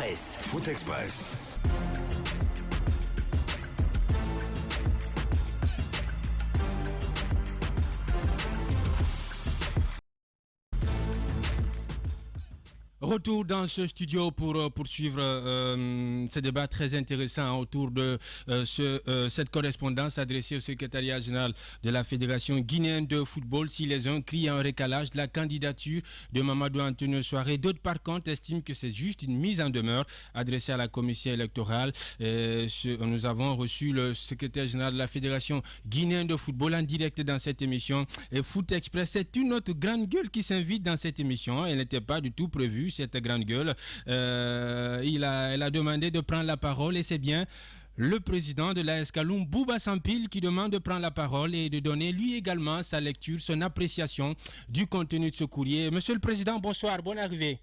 Express. Foot Express. Retour dans ce studio pour poursuivre ce débat très intéressant autour de cette correspondance adressée au secrétariat général de la Fédération guinéenne de football. Si les uns crient un récalage de la candidature de Mamadou Antonio Souaré, d'autres par contre estiment que c'est juste une mise en demeure adressée à la commission électorale. Nous avons reçu le secrétaire général de la Fédération guinéenne de football en direct dans cette émission. Et Foot Express, c'est une autre grande gueule qui s'invite dans cette émission. Elle n'était pas du tout prévue, cette grande gueule. Elle a demandé de prendre la parole et c'est bien le président de l'AS Kaloum, Bouba Sampil, qui demande de prendre la parole et de donner lui également sa lecture, son appréciation du contenu de ce courrier. Monsieur le Président, bonsoir, bonne arrivée.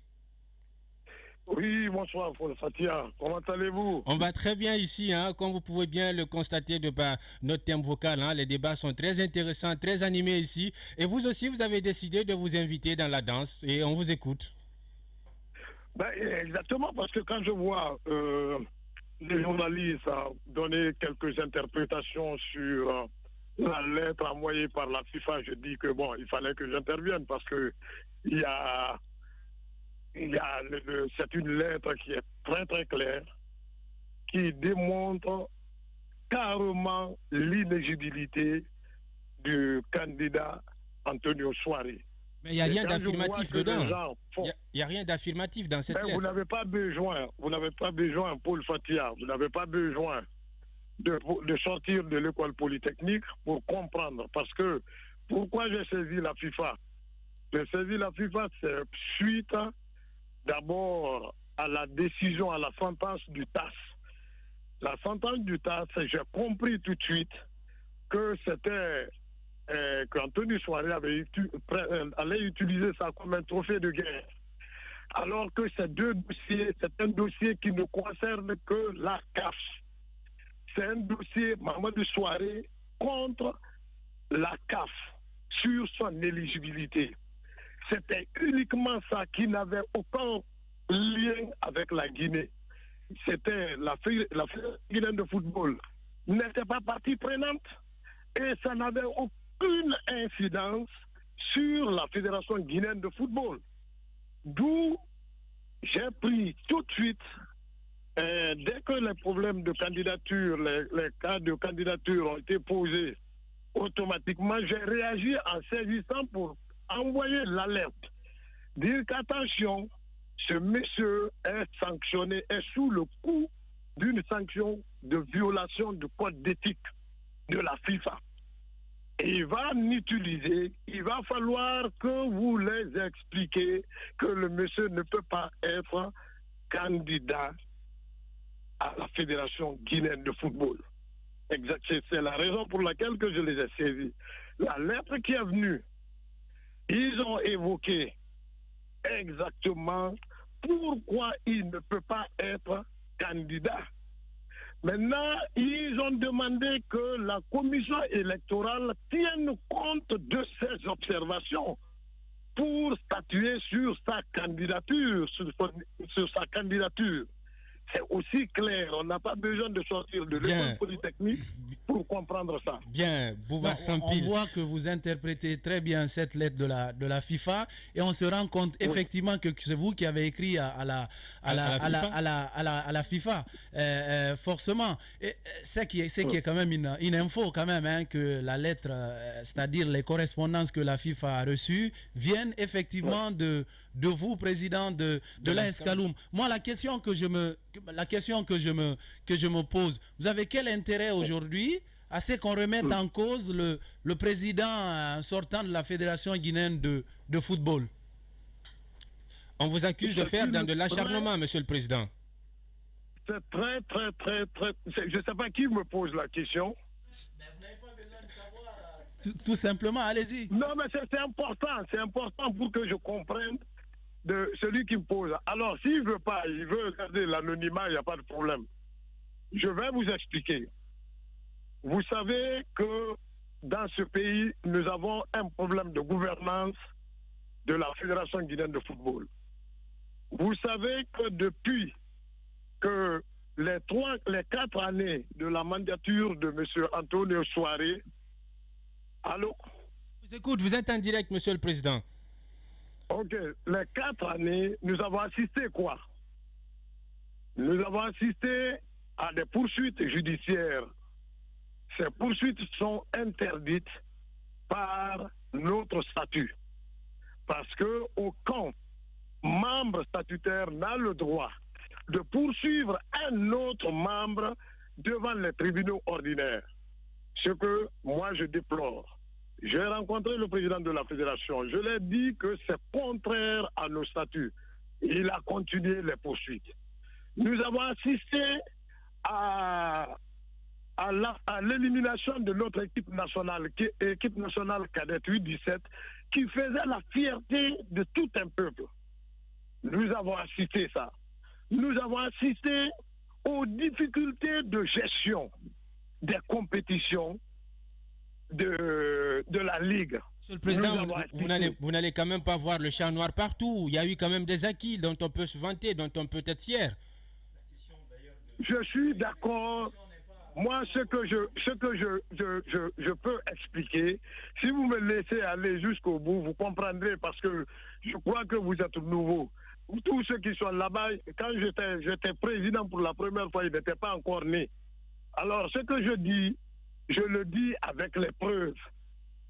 Oui, bonsoir, Paul Fatia. Comment allez-vous? On va très bien ici, comme vous pouvez bien le constater de par notre thème vocal. Les débats sont très intéressants, très animés ici. Et vous aussi, vous avez décidé de vous inviter dans la danse et on vous écoute. Exactement, parce que quand je vois les journalistes donner quelques interprétations sur la lettre envoyée par la FIFA, je dis que bon, il fallait que j'intervienne parce que c'est une lettre qui est très très claire, qui démontre carrément l'inéligibilité du candidat Antonio Souaré. Mais il n'y a rien d'affirmatif dedans. Il n'y a rien d'affirmatif dans cette lettre. Vous n'avez pas besoin, Paul Fatia, vous n'avez pas besoin de sortir de l'école polytechnique pour comprendre. Parce que, pourquoi j'ai saisi la FIFA? J'ai saisi la FIFA, c'est suite d'abord à la décision, à la sentence du TAS. La sentence du TAS, j'ai compris tout de suite que c'était... qu'Antonio Souaré allait utiliser ça comme un trophée de guerre. Alors que ces deux dossiers, c'est un dossier qui ne concerne que la CAF. C'est un dossier Mamadou Souaré contre la CAF sur son éligibilité. C'était uniquement ça qui n'avait aucun lien avec la Guinée. C'était la Fédération guinéenne de football n'était pas partie prenante et ça n'avait aucune incidence sur la Fédération guinéenne de football. D'où j'ai pris tout de suite, dès que les problèmes de candidature, les cas de candidature ont été posés, automatiquement j'ai réagi en saisissant pour envoyer l'alerte. Dire qu'attention, ce monsieur est sanctionné, est sous le coup d'une sanction de violation du code d'éthique de la FIFA. Et il va l'utiliser, il va falloir que vous les expliquiez que le monsieur ne peut pas être candidat à la Fédération guinéenne de football. C'est la raison pour laquelle que je les ai saisis. La lettre qui est venue, ils ont évoqué exactement pourquoi il ne peut pas être candidat. Maintenant, ils ont demandé que la commission électorale tienne compte de ces observations pour statuer sur sa candidature, sur sa candidature. C'est aussi clair, on n'a pas besoin de sortir de l'école polytechnique pour comprendre ça. Bien, Bouba Sampil. On voit que vous interprétez très bien cette lettre de la FIFA et on se rend compte effectivement que c'est vous qui avez écrit à la FIFA. Forcément, c'est qui est quand même une info quand même, que la lettre, c'est-à-dire les correspondances que la FIFA a reçues, viennent effectivement de vous, président de l'AS Kaloum. Moi, la question que je me pose, vous avez quel intérêt aujourd'hui à ce qu'on remette en cause le président sortant de la Fédération guinéenne de football? On vous accuse de faire dans de l'acharnement, monsieur le président. C'est très... Je ne sais pas qui me pose la question. Mais vous n'avez pas besoin de savoir. Tout simplement, allez-y. Non, mais c'est important pour que je comprenne de celui qui me pose. Alors, s'il veut pas, il veut garder l'anonymat, il n'y a pas de problème. Je vais vous expliquer. Vous savez que dans ce pays, nous avons un problème de gouvernance de la Fédération guinéenne de football. Vous savez que depuis que les 4 années de la mandature de M. Antonio Souaré... Allô? Je vous écoute, vous êtes en direct, Monsieur le Président. Ok, les 4 années, nous avons assisté quoi? Nous avons assisté à des poursuites judiciaires. Ces poursuites sont interdites par notre statut. Parce qu'aucun membre statutaire n'a le droit de poursuivre un autre membre devant les tribunaux ordinaires. Ce que moi je déplore. J'ai rencontré le président de la fédération. Je lui ai dit que c'est contraire à nos statuts. Il a continué les poursuites. Nous avons assisté à l'élimination de notre équipe nationale cadette 8-17, qui faisait la fierté de tout un peuple. Nous avons assisté ça. Nous avons assisté aux difficultés de gestion des compétitions de la Ligue. Monsieur le Président, vous n'allez quand même pas voir le chat noir partout. Il y a eu quand même des acquis dont on peut se vanter, dont on peut être fier. Je suis d'accord. Moi, ce que je peux expliquer, si vous me laissez aller jusqu'au bout, vous comprendrez, parce que je crois que vous êtes nouveaux. Tous ceux qui sont là-bas, quand j'étais président pour la première fois, ils n'étaient pas encore nés. Alors, ce que je dis, je le dis avec les preuves.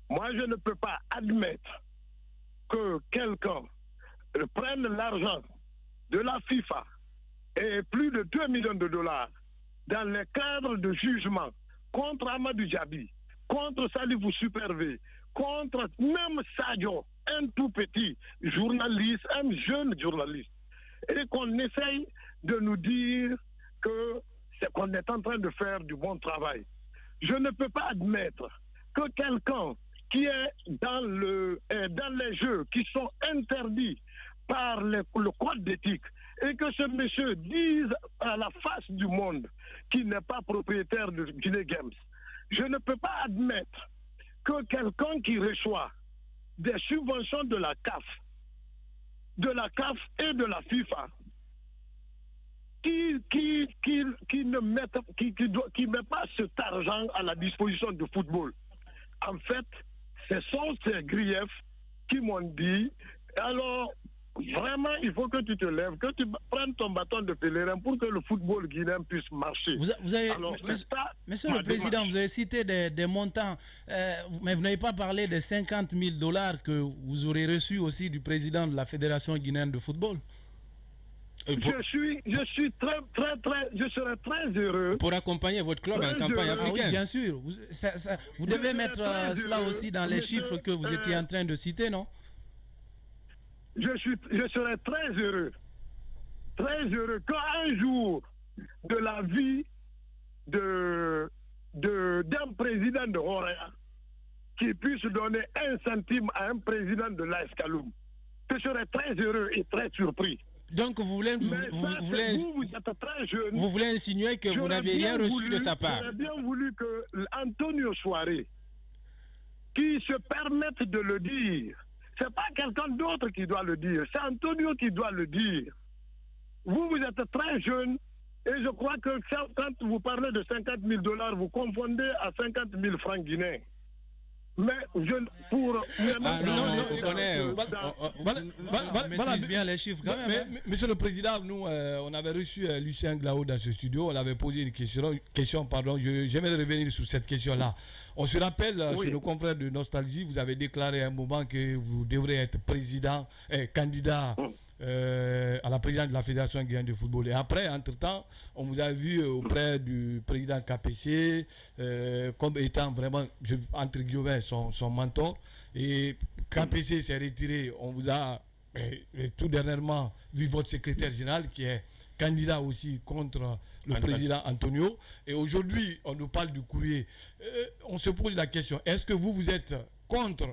Moi, je ne peux pas admettre que quelqu'un prenne l'argent de la FIFA et plus de 2 millions de dollars dans le cadre de jugement contre Amadou Djabi, contre Salifou Supervé, contre même Sadio, un tout petit journaliste, un jeune journaliste, et qu'on essaye de nous dire que c'est qu'on est en train de faire du bon travail. Je ne peux pas admettre que quelqu'un qui est dans les jeux qui sont interdits par le code d'éthique, et que ce monsieur dise à la face du monde qu'il n'est pas propriétaire de Guinée Games. Je ne peux pas admettre que quelqu'un qui reçoit des subventions de la CAF et de la FIFA, qui ne met pas cet argent à la disposition du football. En fait, ce sont ces griefs qui m'ont dit, alors, vraiment, il faut que tu te lèves, que tu prennes ton bâton de pèlerin pour que le football guinéen puisse marcher. Monsieur le Président, vous avez cité des montants, mais vous n'avez pas parlé des 50 000 $ que vous aurez reçus aussi du président de la Fédération guinéenne de football. Je serais très heureux. Pour accompagner votre club en campagne africaine. Ah oui, bien sûr. Vous devez mettre cela aussi dans les chiffres que vous étiez en train de citer, non? Je serais très heureux qu'un jour de la vie d'un président de Horea qui puisse donner 1 centime à un président de l'AS Kaloum. Je serais très heureux et très surpris. Donc vous voulez insinuer que vous n'avez rien reçu de sa part. J'aurais bien voulu que Antonio Souaré, qui se permette de le dire, c'est pas quelqu'un d'autre qui doit le dire, c'est Antonio qui doit le dire. Vous êtes très jeune, et je crois que quand vous parlez de 50 000 $, vous confondez à 50 000 francs guinéens. Mais voilà bien les chiffres quand même. Monsieur le Président, nous, on avait reçu Lucien Glao dans ce studio, on avait posé une question, j'aimerais revenir sur cette question-là. On se rappelle, sur nos confrères de Nostalgie, vous avez déclaré à un moment que vous devrez être candidat à la présidence de la Fédération guinéenne de football. Et après, entre-temps, on vous a vu auprès du président KPC comme étant vraiment, entre guillemets, son mentor. Et KPC s'est retiré. On vous a tout dernièrement vu votre secrétaire général qui est candidat aussi contre le président Antonio. Et aujourd'hui, on nous parle du courrier. On se pose la question, est-ce que vous êtes contre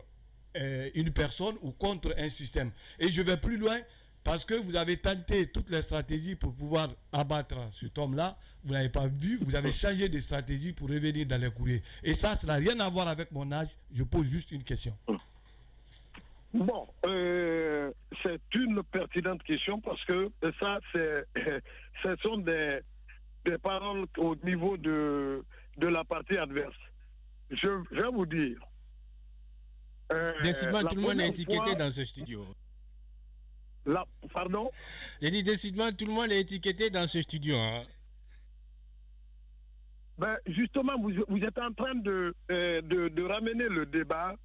une personne ou contre un système? Et je vais plus loin. Parce que vous avez tenté toutes les stratégies pour pouvoir abattre cet homme-là, vous n'avez pas vu, vous avez changé de stratégie pour revenir dans les courriers. Et ça n'a rien à voir avec mon âge, je pose juste une question. Bon, c'est une pertinente question parce que ça, ce sont des paroles au niveau de la partie adverse. Je vais vous dire. Décidément, tout le monde est étiqueté dans ce studio. Pardon? J'ai dit décidément, tout le monde est étiqueté dans ce studio. Hein. Ben, justement, vous êtes en train de ramener le débat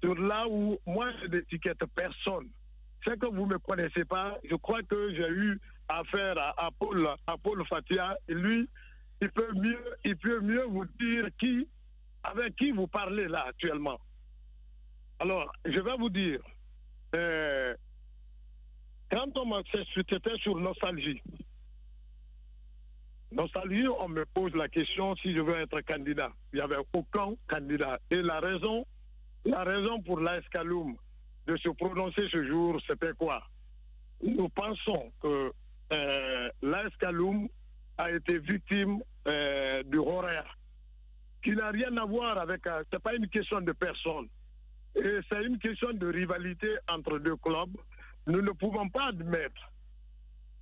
sur là où moi je n'étiquette personne. C'est que vous ne me connaissez pas. Je crois que j'ai eu affaire à Paul Fatia. Et lui, il peut mieux vous dire avec qui vous parlez là actuellement. Alors, je vais vous dire, quand c'était sur Nostalgie, on me pose la question si je veux être candidat. Il n'y avait aucun candidat. Et la raison pour l'AS Kaloum de se prononcer ce jour, c'était quoi? Nous pensons que l'AS Kaloum a été victime du Horea, qui n'a rien à voir avec... c'est pas une question de personne. Et c'est une question de rivalité entre deux clubs. Nous ne pouvons pas admettre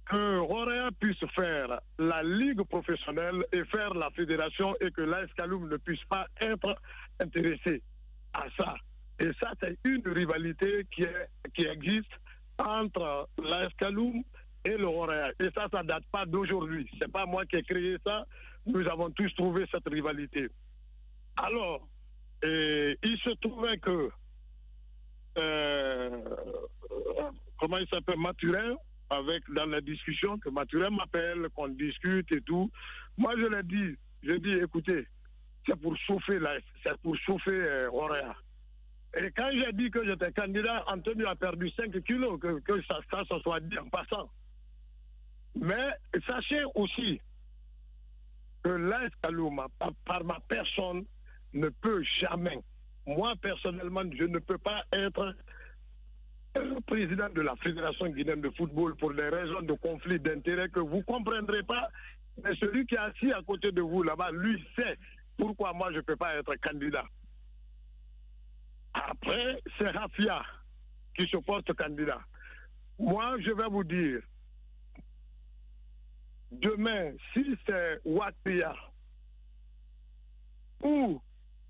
que Horea puisse faire la ligue professionnelle et faire la fédération et que l'AS Kaloum ne puisse pas être intéressé à ça. Et ça, c'est une rivalité qui existe entre l'AS Kaloum et le Horea. Et ça ne date pas d'aujourd'hui. Ce n'est pas moi qui ai créé ça. Nous avons tous trouvé cette rivalité. Alors, il se trouvait que comment il s'appelle, Mathurin, dans la discussion, que Mathurin m'appelle, qu'on discute et tout. Moi, je dis, écoutez, c'est pour chauffer Horea. Et quand j'ai dit que j'étais candidat, Anthony a perdu 5 kilos, que ça soit dit en passant. Mais sachez aussi que l'AS Kaloum, par ma personne, ne peut jamais, moi personnellement, je ne peux pas être le président de la Fédération guinéenne de football pour des raisons de conflit d'intérêts que vous ne comprendrez pas. Mais celui qui est assis à côté de vous là-bas, lui sait pourquoi moi je ne peux pas être candidat. Après, c'est Rafia qui se porte candidat. Moi, je vais vous dire, demain, si c'est Watia ou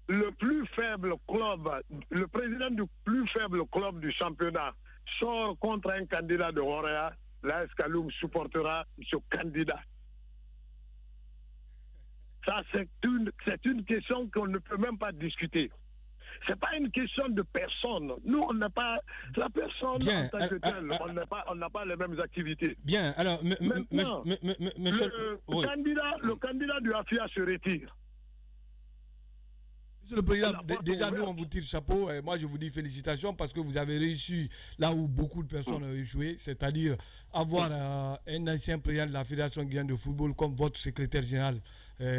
le plus faible club, le président du plus faible club du championnat sort contre un candidat de Horea, l'AS Kaloum supportera ce candidat. Ça, c'est une question qu'on ne peut même pas discuter. Ce n'est pas une question de personne. Nous, on n'a pas... La personne bien, en tant que telle, on n'a pas les mêmes activités. Bien, alors... Maintenant, oui. le candidat du AFIA se retire. Monsieur le Président, déjà nous on vous tire le chapeau et moi je vous dis félicitations parce que vous avez réussi là où beaucoup de personnes ont échoué, c'est-à-dire avoir un ancien président de la Fédération guinéenne de football comme votre secrétaire général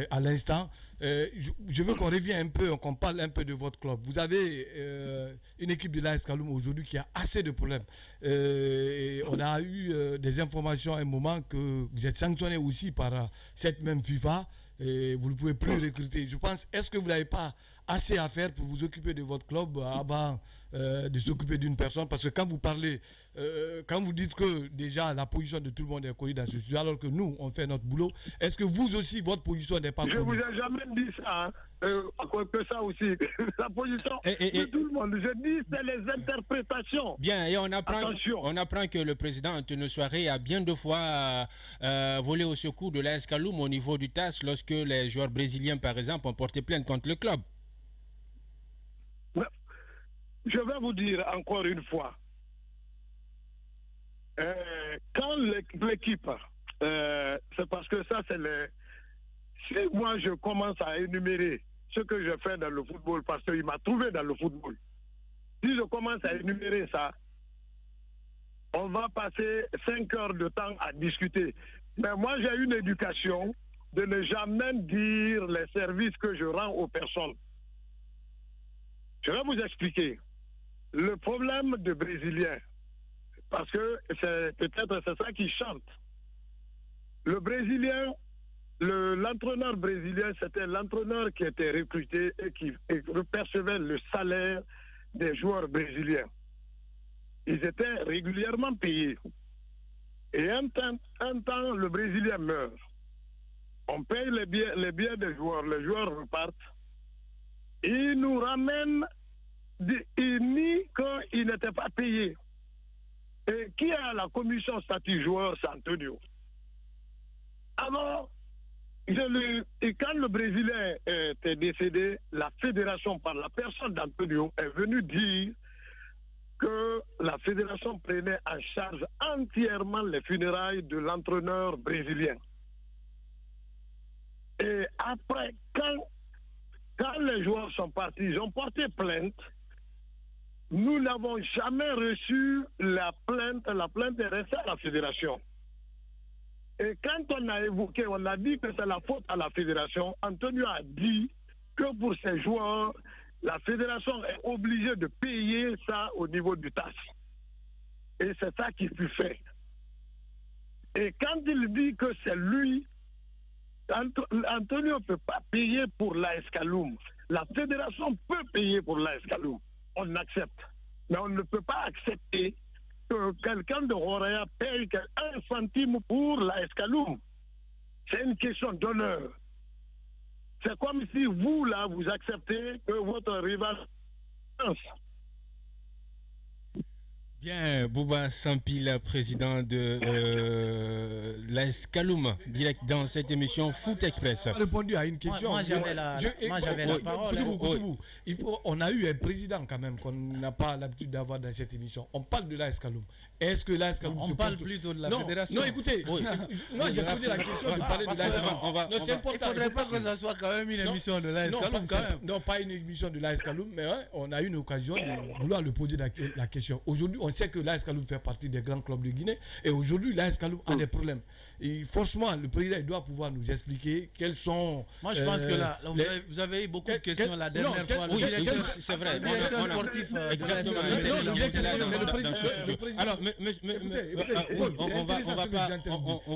à l'instant. Je veux qu'on revienne un peu, qu'on parle un peu de votre club. Vous avez une équipe de l'AS Kaloum aujourd'hui qui a assez de problèmes. On a eu des informations à un moment que vous êtes sanctionné aussi par cette même FIFA. Et vous ne pouvez plus recruter. Je pense, est-ce que vous n'avez pas assez à faire pour vous occuper de votre club avant de s'occuper d'une personne? Parce que quand vous parlez, quand vous dites que déjà la position de tout le monde est connue dans ce studio, alors que nous, on fait notre boulot, est-ce que vous aussi, votre position n'est pas connue? Je ne vous ai jamais dit ça, hein. Que ça aussi. La position de tout le monde. Je dis, c'est les interprétations. Bien, et on apprend que le président Antonio Soiré a bien deux fois volé au secours de l'AS Kaloum au niveau du TAS lorsque les joueurs brésiliens, par exemple, ont porté plainte contre le club. Je vais vous dire encore une fois, quand l'équipe, c'est parce que ça, c'est les... Si moi, je commence à énumérer ce que je fais dans le football, parce qu'il m'a trouvé dans le football, si je commence à énumérer ça, on va passer 5 heures de temps à discuter. Mais moi, j'ai une éducation de ne jamais dire les services que je rends aux personnes. Je vais vous expliquer. Le problème des Brésiliens, parce que peut-être c'est ça qui chante. Le Brésilien, l'entraîneur brésilien, c'était l'entraîneur qui était recruté et qui percevait le salaire des joueurs brésiliens. ils étaient régulièrement payés. Et un temps, le Brésilien meurt. On paye les billets des joueurs, les joueurs repartent. Ils nous ramènent, ils nient qu'ils n'étaient pas payés. Et qui est à la commission statut joueur, c'est Antonio. Alors, et quand le Brésilien était décédé, la fédération, par la personne d'Antonio, est venue dire que la fédération prenait en charge entièrement les funérailles de l'entraîneur brésilien. Et après, quand les joueurs sont partis, ils ont porté plainte. Nous n'avons jamais reçu la plainte. La plainte est restée à la fédération. Et quand on a évoqué, on a dit que c'est la faute à la fédération, Antonio a dit que pour ces joueurs, la fédération est obligée de payer ça au niveau du TAS. Et c'est ça qui fut fait. Et quand il dit que c'est lui, Antonio ne peut pas payer pour l'AS Kaloum. La fédération peut payer pour l'AS Kaloum. On accepte. Mais on ne peut pas accepter que quelqu'un de Roraïa paye 1 centime pour l'AS Kaloum. C'est une question d'honneur. C'est comme si vous, là, vous acceptez que votre rival... Bien, Bouba Sampil, président de l'AS Kaloum, direct dans cette émission Foot Express. J'ai répondu à une question. Moi j'avais la parole. On a eu un président quand même qu'on n'a pas l'habitude d'avoir dans cette émission. On parle de l'AS Kaloum. Est-ce que l'AS Kaloum on parle plutôt de la fédération? Non, écoutez, moi j'ai posé la question de parler de l'AS Kaloum. Il ne faudrait pas que ça soit quand même une émission de l'AS Kaloum. Non, pas une émission de l'AS Kaloum, mais on a eu une occasion de vouloir le poser la question. Aujourd'hui, on sait que l'AS Kaloum fait partie des grands clubs de Guinée et aujourd'hui l'AS Kaloum a des problèmes. Et forcément, le président doit pouvoir nous expliquer quels sont... Moi je pense que là, vous avez eu beaucoup de questions la dernière fois. C'est vrai. Le directeur sportif exactement. Alors, on va pas...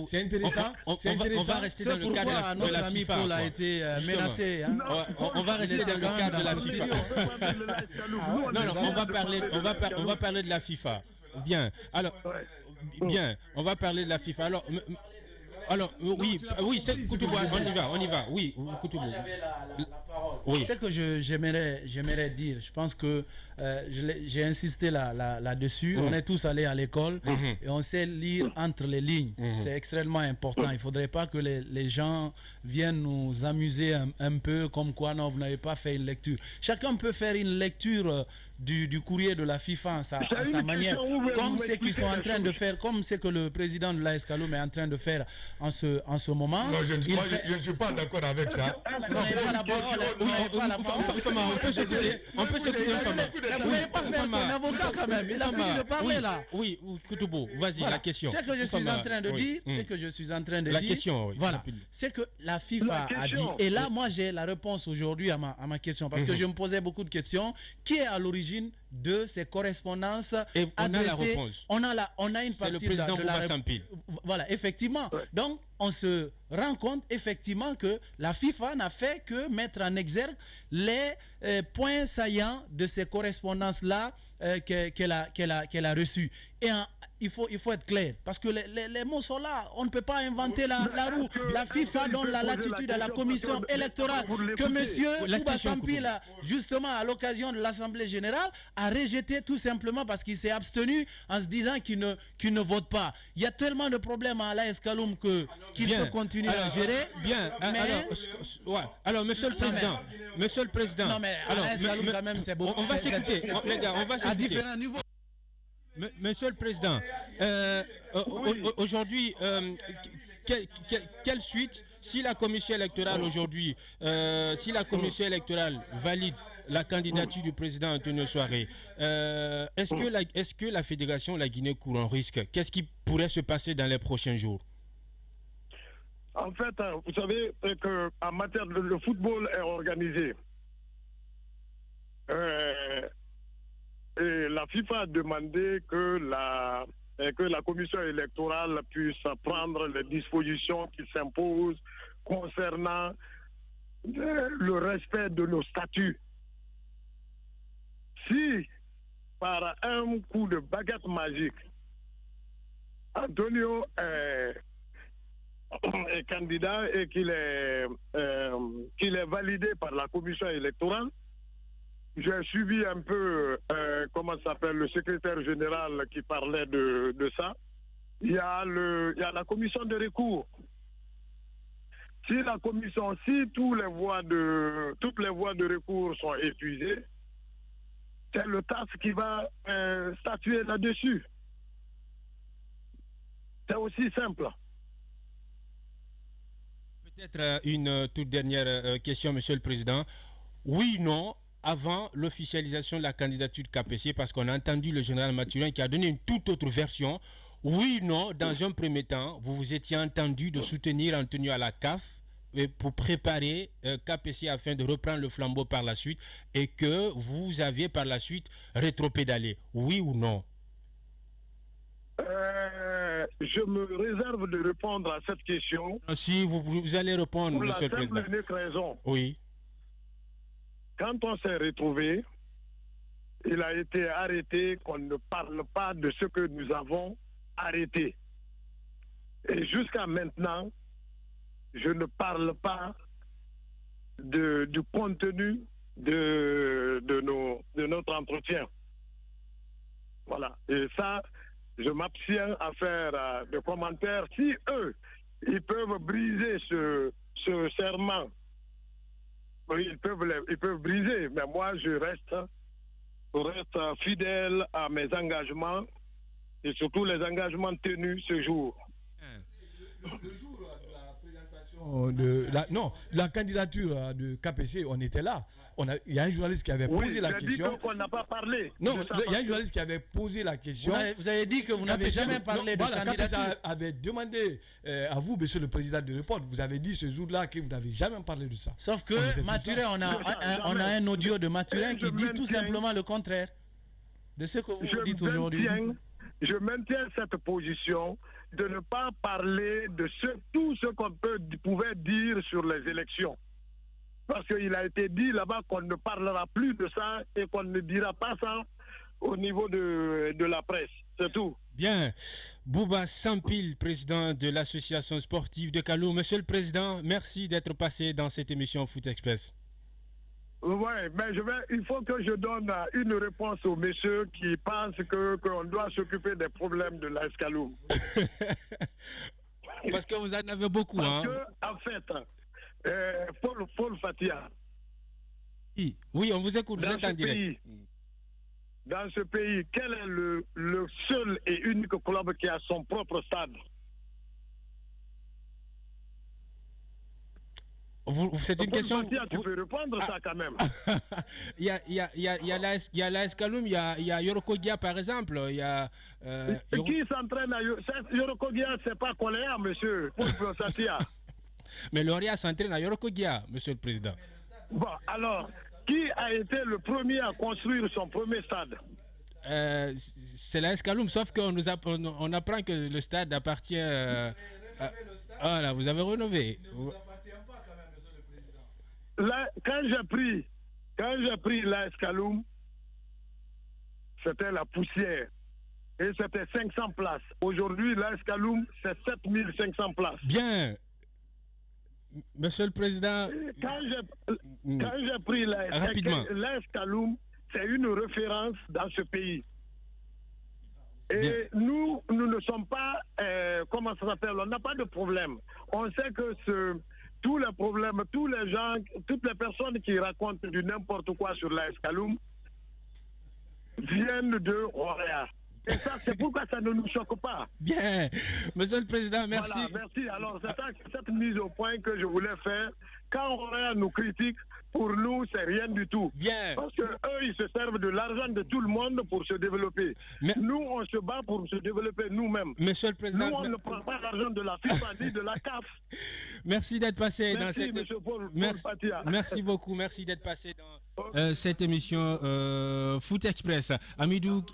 C'est intéressant. On va rester dans le cadre de la FIFA. Paul a été menacé. On va rester dans le cadre de la FIFA. Non, on va parler de la FIFA. Bien. Alors, bien. On va parler de la FIFA. Alors, oui, c'est Koutoubo, on y va. Oui, Koutoubo. Oui. C'est que j'aimerais dire. Je pense que j'ai insisté là-dessus. On est tous allés à l'école et on sait lire entre les lignes. C'est extrêmement important. Il ne faudrait pas que les gens viennent nous amuser un peu comme quoi non, vous n'avez pas fait une lecture. Chacun peut faire une lecture du courrier de la FIFA à sa manière, comme ce qu'ils sont en train de faire, comme ce que le président de l'AS Kaloum est en train de faire en ce moment. Non, je ne suis pas d'accord avec ça. On peut s'exprimer. Vous n'avez pas faire son avocat quand même. Il a fini de parler là. Oui, Koutoubo, vas-y, la question. Ce que je suis en train de dire, la question, voilà, c'est que la FIFA a dit, et là moi j'ai la réponse aujourd'hui à ma question, parce que je me posais beaucoup de questions, qui est à l'origine de ces correspondances et on a la réponse. On a une partie le président de la Sampil. Voilà, effectivement. Donc on se rend compte effectivement que la FIFA n'a fait que mettre en exergue les points saillants de ces correspondances-là qu'elle a reçues. Et il faut être clair, parce que les mots sont là. On ne peut pas inventer la roue. La FIFA donne la latitude à la commission électorale que M. Bouba Sampil, justement à l'occasion de l'Assemblée générale, a rejeté tout simplement parce qu'il s'est abstenu en se disant qu'il ne vote pas. Il y a tellement de problèmes à l'AS Kaloum qu'il peut continuer à gérer. Bien. Alors, Monsieur le Président. Non, mais l'AS Kaloum quand même, c'est beaucoup. On va s'écouter. Les gars, on va s'écouter. À différents niveaux. Monsieur le Président, aujourd'hui, quelle suite si la commission électorale aujourd'hui, si la commission électorale valide la candidature du président Antonio Souaré, est-ce que la fédération, la Guinée court un risque? Qu'est-ce qui pourrait se passer dans les prochains jours? En fait, vous savez qu'en matière de le football est organisé. Et la FIFA a demandé que la commission électorale puisse prendre les dispositions qui s'imposent concernant le respect de nos statuts. Si par un coup de baguette magique, Antonio est candidat et qu'il est validé par la commission électorale. J'ai suivi un peu, comment s'appelle, le secrétaire général qui parlait de ça. Il y a la commission de recours. Si toutes les voies de recours sont épuisées, c'est le TAS qui va statuer là-dessus. C'est aussi simple. Peut-être une toute dernière question, Monsieur le Président. Oui, non, avant l'officialisation de la candidature de KPC, parce qu'on a entendu le général Mathurin qui a donné une toute autre version. Oui, non, dans un premier temps, vous vous étiez entendu de soutenir Antonio à la CAF pour préparer KPC afin de reprendre le flambeau par la suite et que vous aviez par la suite rétropédalé. Oui ou non? Je me réserve de répondre à cette question. Si vous allez répondre, pour Monsieur le Président. La simple et unique raison. Oui. Quand on s'est retrouvé, il a été arrêté qu'on ne parle pas de ce que nous avons arrêté. Et jusqu'à maintenant, je ne parle pas du contenu de notre entretien. Voilà. Et ça, je m'abstiens à faire de commentaires. Si eux, ils peuvent briser ce serment, ils peuvent briser, mais moi je reste fidèle à mes engagements et surtout les engagements tenus ce jour. Le jour de la présentation de la candidature de KPC, on était là. Il y a un journaliste qui avait posé la question. Dit qu'on n'a pas parlé. Non, il y a un journaliste qui avait posé la question. Vous avez dit que vous n'avez jamais parlé de candidature. KPC avait demandé à vous, Monsieur le Président, de répondre. Vous avez dit ce jour-là que vous n'avez jamais parlé de ça. Sauf que Mathurin, on a un audio de Mathurin qui dit tout simplement le contraire de ce que vous dites aujourd'hui. Je maintiens cette position de ne pas parler de tout ce qu'on pouvait dire sur les élections. Parce qu'il a été dit là-bas qu'on ne parlera plus de ça et qu'on ne dira pas ça au niveau de la presse. C'est tout. Bien. Bouba Sampil, président de l'association sportive de Kaloum. Monsieur le Président, merci d'être passé dans cette émission Foot Express. Oui, mais il faut que je donne une réponse aux messieurs qui pensent qu'on doit s'occuper des problèmes de l'AS Kaloum. Parce que vous en avez beaucoup. Parce que, en fait, Paul Fatia. Oui, on vous écoute, vous êtes en direct. Dans ce pays, quel est le seul et unique club qui a son propre stade? C'est une question. Tu peux répondre ça quand même. Il y a l'AS Kaloum, il y a Yorokogia par exemple. Qui s'entraîne à Yorokogia? C'est pas Koléa, monsieur. Mais Loria s'entraîne à Yorokogia, monsieur le Président. Bon, alors, qui a été le premier à construire son premier stade? C'est l'AS Kaloum, sauf qu'on apprend que le stade appartient. Voilà, vous avez rénové. Là, quand j'ai pris l'AS Kaloum, c'était la poussière. Et c'était 500 places. Aujourd'hui, l'AS Kaloum, c'est 7500 places. Bien. Monsieur le Président. Quand j'ai pris l'AS Kaloum, c'est une référence dans ce pays. Et nous ne sommes pas, comment ça s'appelle, on n'a pas de problème. On sait que tous les problèmes, tous les gens, toutes les personnes qui racontent du n'importe quoi sur l'AS Kaloum viennent de Roya. Et ça, c'est pourquoi ça ne nous choque pas. Bien. Monsieur le Président, merci. Voilà, merci. Alors, c'est cette mise au point que je voulais faire. Quand Roya nous critique, pour nous, c'est rien du tout. Bien. Parce qu'eux, ils se servent de l'argent de tout le monde pour se développer. Nous, on se bat pour se développer nous-mêmes. Monsieur le Président... Nous, on ne prend pas l'argent de la FIFA ni de la CAF. Merci d'être passé dans cette... Merci beaucoup. Merci d'être passé dans cette émission Foot Express. Amidou...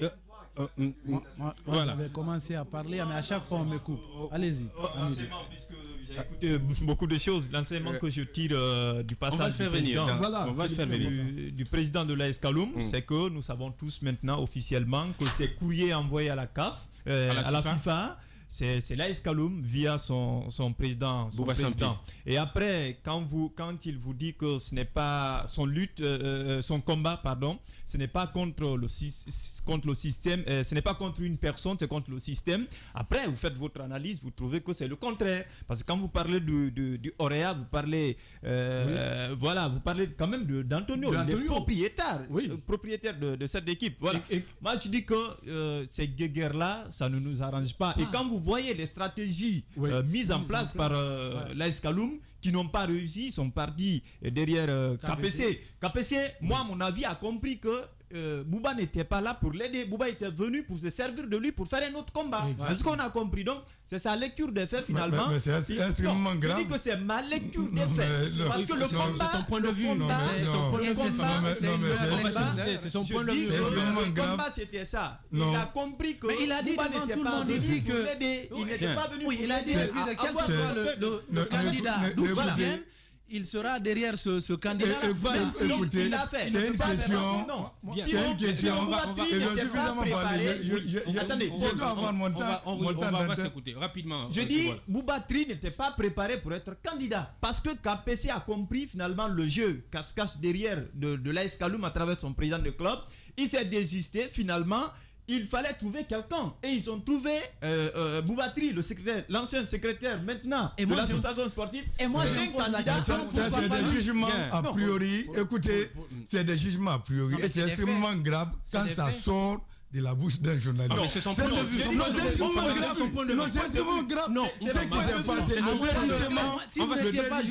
Voilà. J'avais commencé à parler, mais à chaque fois on me coupe. Allez-y. L'enseignement, puisque j'ai écouté beaucoup de choses, l'enseignement que je tire du passage du président de l'AS Kaloum, c'est que nous savons tous maintenant officiellement que ces courriers envoyés à la CAF, à la FIFA, c'est l'AS Kaloum via son président. Et après, quand il vous dit que ce n'est pas son combat, ce n'est pas contre le système, ce n'est pas contre une personne, c'est contre le système. Après, vous faites votre analyse, vous trouvez que c'est le contraire. Parce que quand vous parlez du Orea, vous parlez, vous parlez quand même d'Antonio, le propriétaire de cette équipe. Voilà. Moi, je dis que ces guerres-là, ça ne nous arrange pas. Et quand vous voyez les stratégies mises en place par l'AS Kaloum, qui n'ont pas réussi, sont partis derrière KPC. KPC, moi, à mon avis, a compris que Bouba n'était pas là pour l'aider. Bouba était venu pour se servir de lui pour faire un autre combat. C'est ce qu'on a compris. Donc, c'est sa lecture des faits finalement. Mais c'est extrêmement grave. Je dis que c'est ma lecture des faits. Parce que le combat. C'est son point de vue. C'est son point de vue. Le combat, c'était ça. Il a compris que Bouba n'était pas venu pour l'aider. Il n'était pas venu pour l'aider. Il a dit quel que soit le candidat d'où il vient, il sera derrière ce candidat. Écoutez, c'est une question. C'est une question. Et je suis suffisamment parlé. Attendez, je dois avoir mon temps. On va s'écouter rapidement. Je dis, Boubatri n'était pas préparé pour être candidat. Parce que KPC a compris finalement le jeu cache-cache derrière de l'AS Kaloum à travers son président de club. Il s'est désisté finalement. Il fallait trouver quelqu'un. Et ils ont trouvé Boubatri, l'ancien secrétaire maintenant de l'association sportive. Et moi, j'ai un candidat. Ça, c'est des jugements a priori. Écoutez, c'est des jugements a priori. Et c'est extrêmement grave quand ça sort de la bouche d'un journaliste. Non, c'est son point de vue. C'est extrêmement grave. Non, ce qui s'est passé,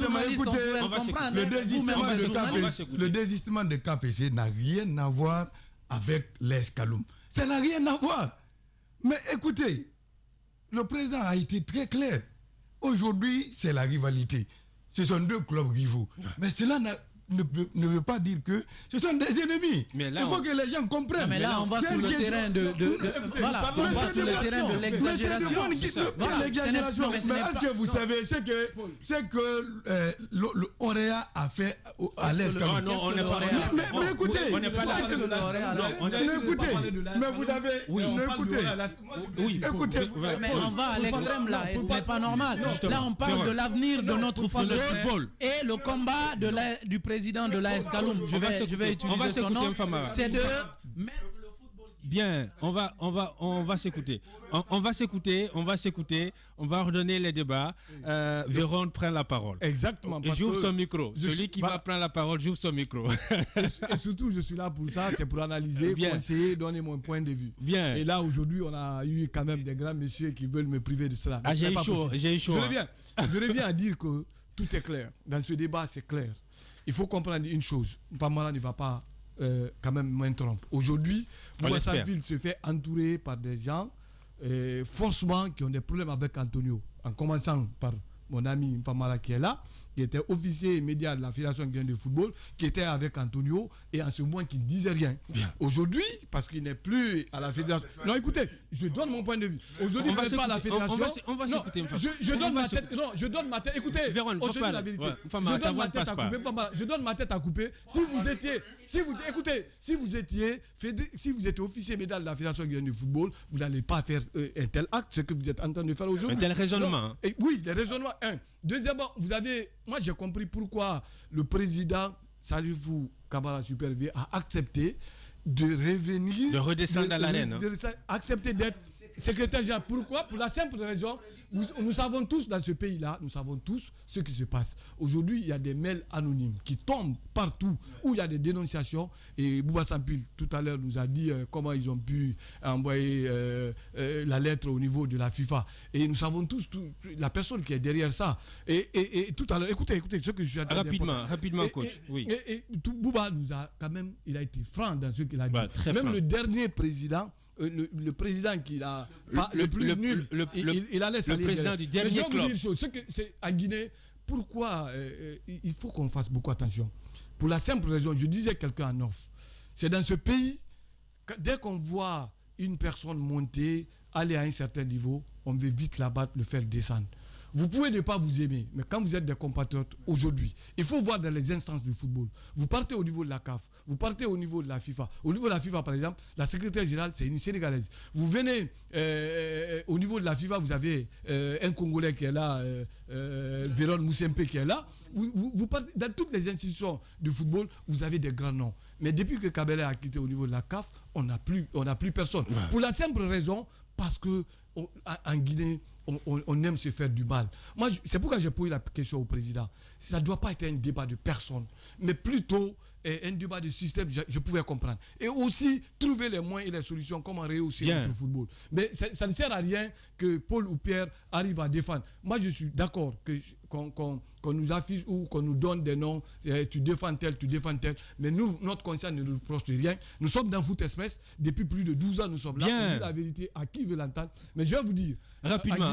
le désistement de KPC n'a rien à voir avec l'AS Kaloum. Ça n'a rien à voir. Mais écoutez, le président a été très clair. Aujourd'hui, c'est la rivalité. Ce sont deux clubs rivaux. Mais cela ne veut pas dire que ce sont des ennemis. Il faut que les gens comprennent. Mais là, on va sur le terrain de l'exagération. Mais est-ce que vous savez ce que l'Orea a fait à l'Est? Mais écoutez, mais vous avez écoutez. Mais on va à l'extrême là, et ce n'est pas normal. Là, on parle de l'avenir de notre football et le combat du président de l'AS Kaloum, je vais utiliser son nom, c'est de mettre le football. Bien, on va s'écouter. On va s'écouter. On va redonner les débats. Véron prend la parole. Exactement. J'ouvre son micro. Celui qui va prendre la parole, j'ouvre son micro. Et surtout, je suis là pour ça, c'est pour analyser, conseiller, donner mon point de vue. Bien. Et là, aujourd'hui, on a eu quand même des grands messieurs qui veulent me priver de cela. Ah, j'ai eu chaud. Je reviens à dire que tout est clair. Dans ce débat, c'est clair. Il faut comprendre une chose. Pamara ne va pas quand même m'interrompre. Aujourd'hui, Bouassanville se fait entourer par des gens forcément qui ont des problèmes avec Antonio. En commençant par mon ami Pamara qui est là, qui était officier immédiat de la Fédération guinéenne de football, qui était avec Antonio et en ce moment qui ne disait rien. Aujourd'hui, parce qu'il n'est plus à la Fédération. Non, écoutez, je donne mon point de vue. Aujourd'hui, il n'est pas à la Fédération. On va s'écouter. Je donne ma tête. Non, je donne ma tête. Écoutez, aujourd'hui, la vérité. Je donne ma tête à couper. Si vous étiez officier immédiat de la Fédération guinéenne de football, vous n'allez pas faire un tel acte, ce que vous êtes en train de faire aujourd'hui. Un tel raisonnement. Oui, le raisonnement. Deuxièmement, moi j'ai compris pourquoi le président Salifou Kamara Supervieux a accepté de revenir, de redescendre à l'arène. Accepter d'être secrétaire général. Pourquoi? Pour la simple raison, nous savons tous dans ce pays-là, nous savons tous ce qui se passe. Aujourd'hui, il y a des mails anonymes qui tombent partout où il y a des dénonciations. Et Bouba Sampil, tout à l'heure, nous a dit comment ils ont pu envoyer la lettre au niveau de la FIFA. Et nous savons tous la personne qui est derrière ça. Et tout à l'heure, écoutez ce que je suis en train de dire. Rapidement, coach. Oui. Et Bouba nous a quand même, il a été franc dans ce qu'il a dit. Même franc. Le dernier président, le président qui a le plus nul, il a laissé le président du dernier club. C'est en Guinée. Pourquoi il faut qu'on fasse beaucoup attention? Pour la simple raison, je disais quelqu'un en off, c'est dans ce pays, dès qu'on voit une personne montée, aller à un certain niveau, on veut vite l'abattre, le faire descendre. Vous pouvez ne pas vous aimer, mais quand vous êtes des compatriotes aujourd'hui, il faut voir dans les instances du football. Vous partez au niveau de la CAF, vous partez au niveau de la FIFA. Au niveau de la FIFA, par exemple, la secrétaire générale, c'est une Sénégalaise. Vous venez au niveau de la FIFA, vous avez un Congolais qui est là, Véron Moussempe qui est là. Vous partez, dans toutes les institutions du football, vous avez des grands noms. Mais depuis que Kabila a quitté au niveau de la CAF, on n'a plus personne. Ouais. Pour la simple raison, parce que en Guinée, on aime se faire du mal. Moi, c'est pourquoi j'ai posé la question au président. Ça ne doit pas être un débat de personne, mais plutôt un débat de système, je pouvais comprendre. Et aussi, trouver les moyens et les solutions, comment rehausser notre football. Mais ça ne sert à rien que Paul ou Pierre arrivent à défendre. Moi, je suis d'accord qu'on nous affiche ou qu'on nous donne des noms, tu défends tel, mais nous, notre conscience ne nous reproche rien. Nous sommes dans Foot Express, depuis plus de 12 ans, nous sommes là. On dit la vérité à qui veut l'entendre. Mais je vais vous dire, rapidement.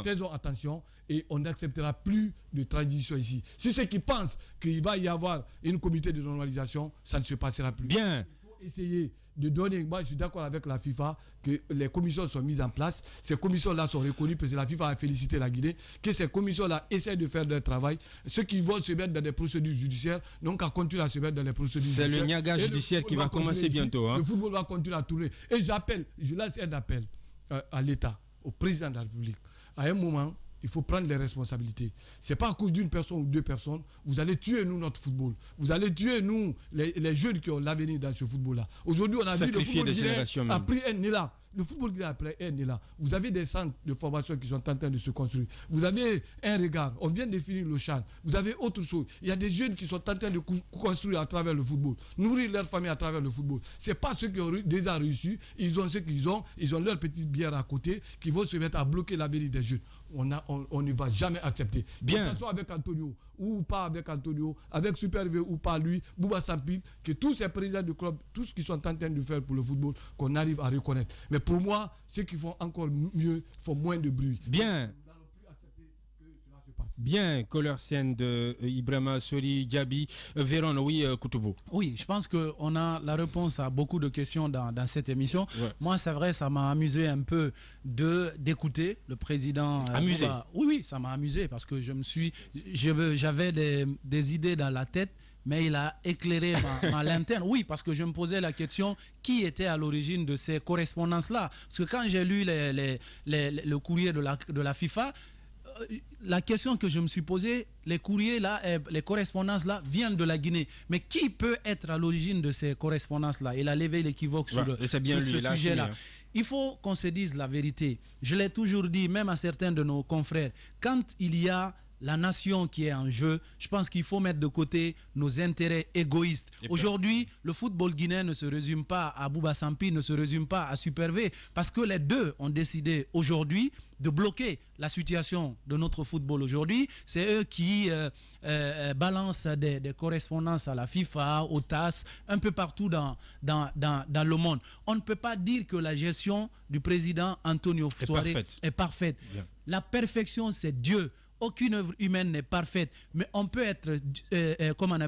Faisons attention et on n'acceptera plus de tradition ici. Si ceux qui pensent qu'il va y avoir une comité de normalisation, ça ne se passera plus. Bien. Il faut essayer de donner, moi je suis d'accord avec la FIFA, que les commissions sont mises en place. Ces commissions-là sont reconnues parce que la FIFA a félicité la Guinée, que ces commissions-là essaient de faire leur travail. Ceux qui vont se mettre dans des procédures judiciaires n'ont qu'à continuer à se mettre dans les procédures judiciaires. C'est le Niaga judiciaire qui va commencer bientôt. Le football va continuer à tourner. Et je lance un appel à l'État, au président de la République. À un moment, il faut prendre les responsabilités. Ce n'est pas à cause d'une personne ou deux personnes. Vous allez tuer nous notre football. Vous allez tuer nous les jeunes qui ont l'avenir dans ce football-là. Aujourd'hui, on a vu le football guinéen a pris un élan. Le football guinéen a pris un élan. Vous avez des centres de formation qui sont en train de se construire. Vous avez un regard. On vient de finir le CHAN. Vous avez autre chose. Il y a des jeunes qui sont en train de construire à travers le football. Nourrir leur famille à travers le football. Ce n'est pas ceux qui ont déjà réussi. Ils ont ce qu'ils ont. Ils ont leur petite bière à côté qui vont se mettre à bloquer l'avenir des jeunes. On ne va jamais accepter. Bien. Que ce soit avec Antonio ou pas avec Antonio, avec Super V ou pas lui, Bouba Sampil, que tous ces présidents de club, tous ce qu'ils sont en train de faire pour le football, qu'on arrive à reconnaître. Mais pour moi, ceux qui font encore mieux font moins de bruit. Bien. Bien, Colorcène de Ibrahima Sori Diaby. Véron, oui, Koutoubo. Oui, je pense qu'on a la réponse à beaucoup de questions dans cette émission. Ouais. Moi, c'est vrai, ça m'a amusé un peu d'écouter le président. Amusé. Oui, ça m'a amusé parce que j'avais des idées dans la tête, mais il a éclairé ma lanterne. Oui, parce que je me posais la question, qui était à l'origine de ces correspondances-là? Parce que quand j'ai lu le courrier de la FIFA, la question que je me suis posée, les courriers là, les correspondances là viennent de la Guinée. Mais qui peut être à l'origine de ces correspondances là? Il a levé l'équivoque sur ce sujet là. Il faut qu'on se dise la vérité. Je l'ai toujours dit, même à certains de nos confrères, quand il y a la nation qui est en jeu, je pense qu'il faut mettre de côté nos intérêts égoïstes. Aujourd'hui, le football guinéen ne se résume pas à Bouba Sampi, ne se résume pas à Super V, parce que les deux ont décidé aujourd'hui de bloquer la situation de notre football aujourd'hui. C'est eux qui balancent des correspondances à la FIFA, au TAS, un peu partout dans le monde. On ne peut pas dire que la gestion du président Antonio Souaré est parfaite. Bien. La perfection, c'est Dieu. Aucune œuvre humaine n'est parfaite, mais on peut être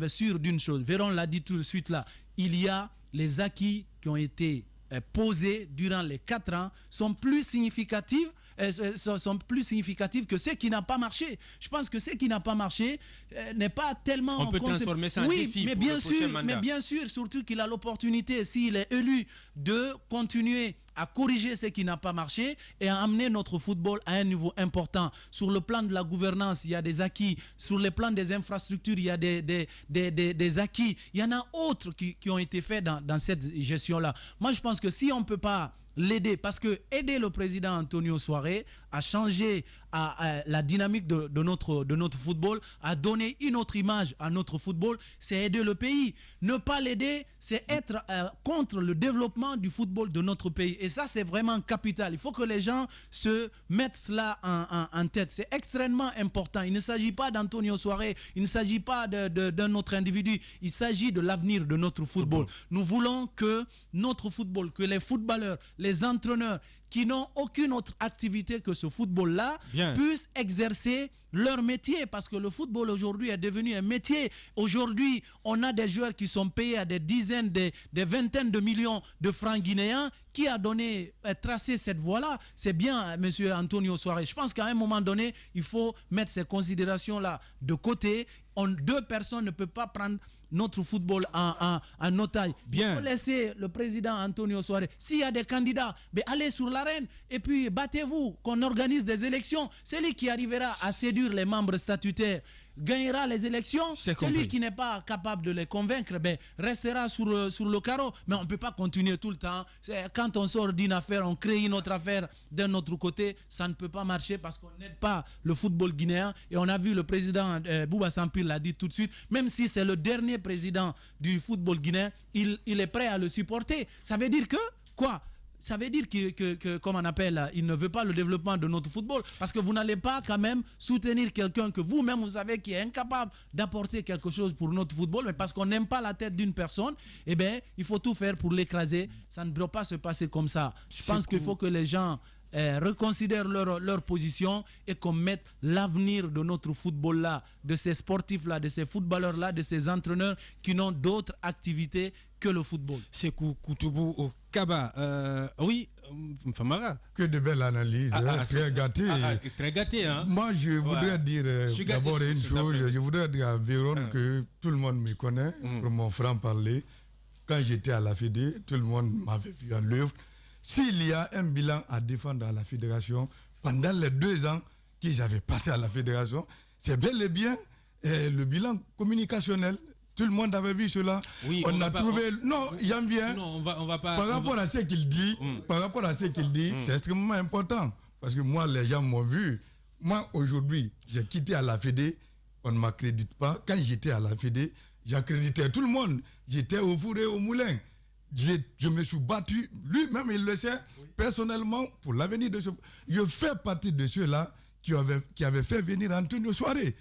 sûr d'une chose. Véron l'a dit tout de suite là. Il y a les acquis qui ont été posés durant les 4 ans sont plus significatifs que ce qui n'a pas marché. Je pense que ce qui n'a pas marché n'est pas tellement... On peut transformer ça en défi mais pour bien le sûr, prochain mandat. Mais bien sûr, surtout qu'il a l'opportunité, s'il est élu, de continuer à corriger ce qui n'a pas marché et à amener notre football à un niveau important. Sur le plan de la gouvernance, il y a des acquis. Sur le plan des infrastructures, il y a des acquis. Il y en a autres qui ont été faits dans cette gestion-là. Moi, je pense que si on ne peut pas l'aider, parce que aider le président Antonio Souaré à changer la dynamique de notre football, à donner une autre image à notre football, c'est aider le pays. Ne pas l'aider, c'est être contre le développement du football de notre pays. Et ça, c'est vraiment capital. Il faut que les gens se mettent cela en tête. C'est extrêmement important. Il ne s'agit pas d'Antonio Souaré, il ne s'agit pas d'un autre individu. Il s'agit de l'avenir de notre football. Nous voulons que notre football, que les footballeurs, les entraîneurs qui n'ont aucune autre activité que ce football-là puissent exercer leur métier, parce que le football aujourd'hui est devenu un métier. Aujourd'hui, on a des joueurs qui sont payés à des dizaines, des vingtaines de millions de francs guinéens. Qui a tracé cette voie-là? C'est bien M. Antonio Soares. Je pense qu'à un moment donné, il faut mettre ces considérations-là de côté. Deux personnes ne peuvent pas prendre notre football en otage. Il faut laisser le président Antonio Soares. S'il y a des candidats, allez sur l'arène et puis battez-vous, qu'on organise des élections. Celui qui arrivera à séduire les membres statutaires gagnera les élections. Celui qui n'est pas capable de les convaincre restera sur le carreau. Mais on ne peut pas continuer tout le temps. Quand on sort d'une affaire, on crée une autre affaire d'un autre côté. Ça ne peut pas marcher parce qu'on n'aide pas le football guinéen. Et on a vu le président Bouba Sampir l'a dit tout de suite. Même si c'est le dernier président du football guinéen, il est prêt à le supporter. Ça veut dire que quoi? Ça veut dire que comme on appelle, il ne veut pas le développement de notre football, parce que vous n'allez pas quand même soutenir quelqu'un que vous-même vous savez qui est incapable d'apporter quelque chose pour notre football, mais parce qu'on n'aime pas la tête d'une personne, il faut tout faire pour l'écraser. Ça ne doit pas se passer comme ça. Je pense qu'il faut que les gens reconsidèrent leur position et qu'on mette l'avenir de notre football-là, de ces sportifs-là, de ces footballeurs-là, de ces entraîneurs qui n'ont d'autres activités que le football. C'est Koutoubou Kaba. Oui, Famara. Que de belles analyses, très gâtées. Très gâtées, hein. Moi, je voudrais dire d'abord une chose. Je voudrais dire à Véron que tout le monde me connaît pour mon franc-parler. Quand j'étais à la Fédé, tout le monde m'avait vu à l'œuvre. S'il y a un bilan à défendre à la fédération, pendant les 2 ans que j'avais passé à la fédération, c'est bel et bien le bilan communicationnel. Tout le monde avait vu cela. Oui, on a trouvé. Non, j'en viens. Non, on va pas. Par rapport à ce qu'il dit, c'est extrêmement important. Parce que moi, les gens m'ont vu. Moi, aujourd'hui, j'ai quitté à la Fédé. On ne m'accrédite pas. Quand j'étais à la Fédé, j'accréditais tout le monde. J'étais au four et au moulin. Je me suis battu. Lui-même, il le sait, personnellement, pour l'avenir de ce. Je fais partie de ceux-là qui avaient fait venir Antonio Soares. Et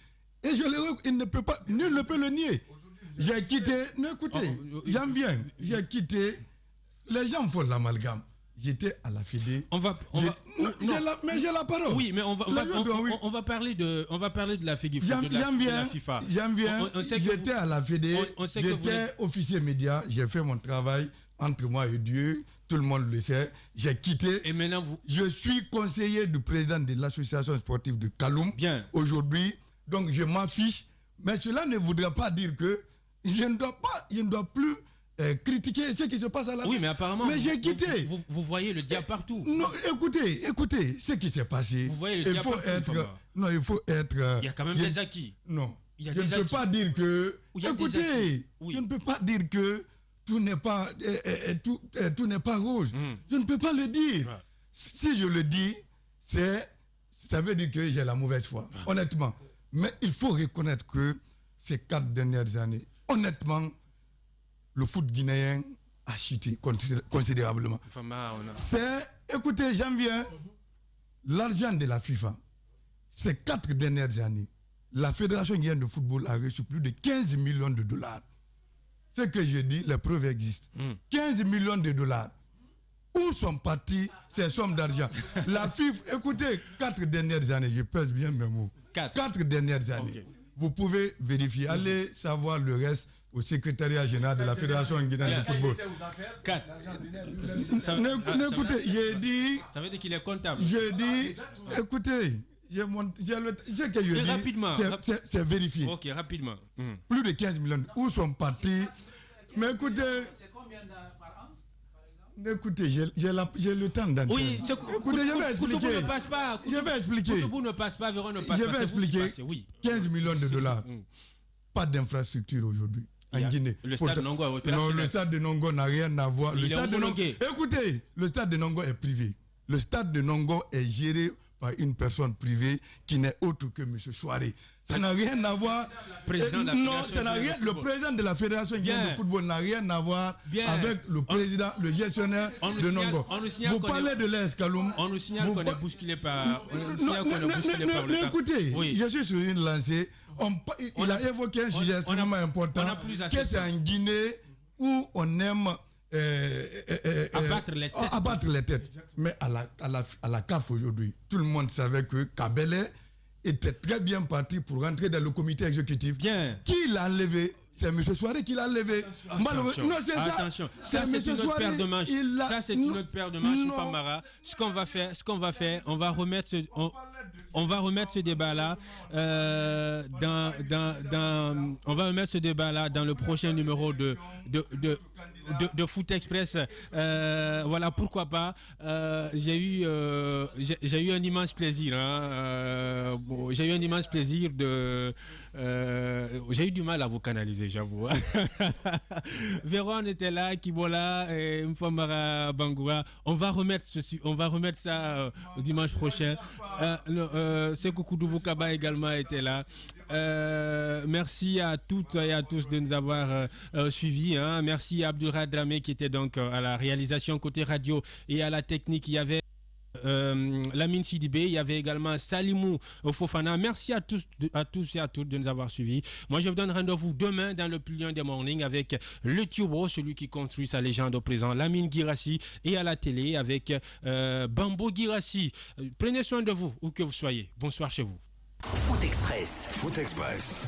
il ne peut pas, nul ne peut le nier. J'ai quitté, écoutez, j'en viens, j'ai quitté, les gens font l'amalgame. J'étais à la Fédé. Mais j'ai la parole. Oui, mais on va parler de la Fédé. J'en viens, j'étais à la Fédé, j'étais officier média, j'ai fait mon travail entre moi et Dieu, tout le monde le sait, j'ai quitté. Et maintenant je suis conseiller du président de l'association sportive de Kaloum. Aujourd'hui, donc je m'affiche, mais cela ne voudrait pas dire que je ne dois plus critiquer ce qui se passe à la Fédé. Oui, mais apparemment, mais j'ai quitté. Vous voyez le diable partout. Non, écoutez, ce qui s'est passé. Vous voyez le diable partout. Il faut être. Il y a quand même des acquis. Non. Je ne peux pas dire que. Écoutez, je ne peux pas dire que tout n'est pas rouge. Je ne peux pas le dire. Ouais. Si je le dis, ça veut dire que j'ai la mauvaise foi, honnêtement. Mais il faut reconnaître que ces 4 dernières années, honnêtement, le foot guinéen a chuté considérablement. Écoutez, j'en viens, l'argent de la FIFA, ces 4 dernières années, la Fédération guinéenne de football a reçu plus de 15 millions de dollars. Ce que je dis, les preuves existent. 15 millions de dollars. Où sont partis ces sommes d'argent? La FIFA, écoutez, 4 dernières années, je pèse bien mes mots. 4 dernières années. Okay. Vous pouvez vérifier. Allez savoir le reste au secrétariat général de la Fédération guinéenne de football. 4. Écoutez, j'ai dit. Ça veut dire qu'il est comptable. J'ai dit, écoutez, ce que je dis, rapidement. C'est vérifié. Ok, rapidement. Plus de 15 millions. Où sont partis? Mais écoutez. C'est combien par an? Écoutez, j'ai le temps d'entendre. Oui, écoutez, je vais expliquer. Koutoubou ne passe pas. Je vais expliquer. Koutoubou ne passe pas, Véron ne passe pas. Je vais expliquer. 15 millions de dollars. Pas d'infrastructure aujourd'hui en Guinée. Le stade de Nongo est opérationnel. Non, le stade de Nongo n'a rien à voir. Écoutez, le stade de Nongo est privé. Le stade de Nongo est géré par une personne privée qui n'est autre que M. Soares. Ça n'a rien à voir. Non, ça n'a rien. Le président de la Fédération guinéenne de football n'a rien à voir avec le président, le gestionnaire de Nongo. Vous parlez de l'AS Kaloum. On nous signale qu'on est bousculé par. Écoutez, je suis sur une lancée. Il a évoqué un sujet extrêmement important. Que c'est en Guinée où on aime abattre les têtes. Mais à la CAF aujourd'hui, tout le monde savait que Kabele était très bien parti pour rentrer dans le comité exécutif. Bien. Qui l'a enlevé? C'est M. Soiré qui l'a enlevé. Non, c'est ça. Attention, ça c'est une autre paire de manches. Ça c'est une autre paire de manches, Famara. Ce qu'on va faire, on va remettre ce débat-là dans le prochain numéro de Foot Express. Voilà, pourquoi pas. J'ai eu un immense plaisir. J'ai eu un immense plaisir de. J'ai eu du mal à vous canaliser, j'avoue. Véron était là, Kibola et Mfamara Bangoura. On va remettre ça dimanche prochain. Sekou Koudou Kaba également était là. Merci à toutes et à tous de nous avoir suivis. Merci à Abdulrahman Dramé qui était donc à la réalisation côté radio et à la technique. Il y avait Lamine Sidibé, il y avait également Salimou Fofana. Merci à tous et à toutes de nous avoir suivis. Moi, je vous donne rendez-vous demain dans le plus lion des mornings avec le Tubo, celui qui construit sa légende au présent, Lamine Guirassi, et à la télé avec Bambo Guirassi. Prenez soin de vous, où que vous soyez. Bonsoir chez vous. Foot Express.